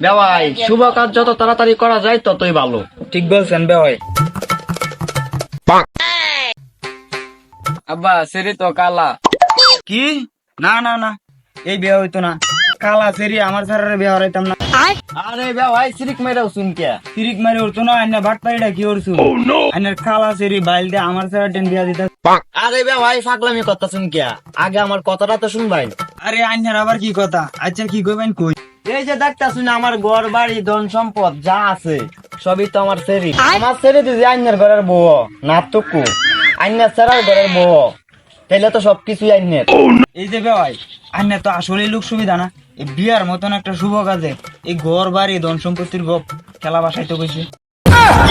ভাই শুভ কাজ যত তাড়াতাড়ি করা যায় ততই ভালো। ঠিক বলছেন ভাই। আব্বা সেরি তো কালা। কি? না না না, এই বিয়ে হইতো না। কালা সেরি আমার ছাড়া বিয়ে হইতাম না। আরে ভাই সিরিক মেরাও শুন কে তিরিক মারি উঠতো না, আইনা বাটপাড়িটা কি করছু? আইনার কালা সেরি বাইল দিয়ে আমার ছাড়া টেন বিয়া দিতা। আরে ভাই পাগলামি কথা শুন কে আগে আমার কথাটা তো শুন ভাই। আরে আইনার আবার কি কথা? আচ্ছা কি কইবেন কই? এই যে দেখতা শুনে আমার ঘর বাড়ি ধন সম্পদ যা আছে সবই তো আমার সেরি। আমার সেরি দিদি আইনার ঘরের বউ না টুকু আইনার সেরার ঘরের বউ, তাইলে তো সবকিছুই আইনের। এই যে ভাই, আইনার তো আসলে লোক সুবিধা না। এই বিয়ার মতন একটা শুভ কাজে এই ঘর বাড়ি ধন সম্পত্তির গপ খেলা বাসাইতে কইছে।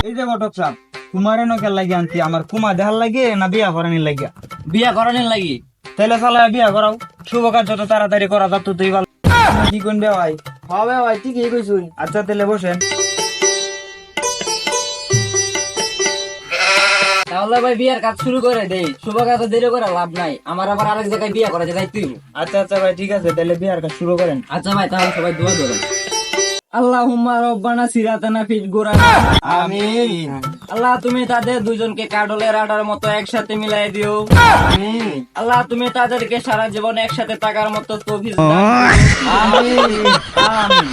এই যে ঘটক সাহেব, কুমারে ন খেল লাগি আনছি, আমার কুমা দেখার লাগে না বিয়া করানির লাগিয়া? বিয়া করানোর লাগি। তাইলে চালা বিয়া করাও, শুভ কাজ যত তাড়াতাড়ি করা যাত তুই ভালো। কি কোন ভাই? হবে ভাই ঠিকই কইছুন। আচ্ছা তাহলে বসেন। তাহলে ভাই বিয়ার কাজ শুরু করে দেই, শুভ কাজে দেরি করে লাভ নাই, আমার আবার আরেক জায়গায় বিয়া করা যায় তুই। আচ্ছা আচ্ছা ভাই ঠিক আছে, তাহলে বিয়ার কাজ শুরু করেন। আচ্ছা ভাই তাহলে সবাই দোয়া করেন। আল্লাহুম্মা রব্বানা সিরাতানা ফিল গুরানা। আমিন। আল্লাহ তুমি তাদের দুজনকে কাডলের আটার মতো একসাথে মিলাই দিও। আমিন। আল্লাহ তুমি তাদেরকে সারা জীবন একসাথে থাকার মতো তৌফিক দান করো। আমিন। আমিন।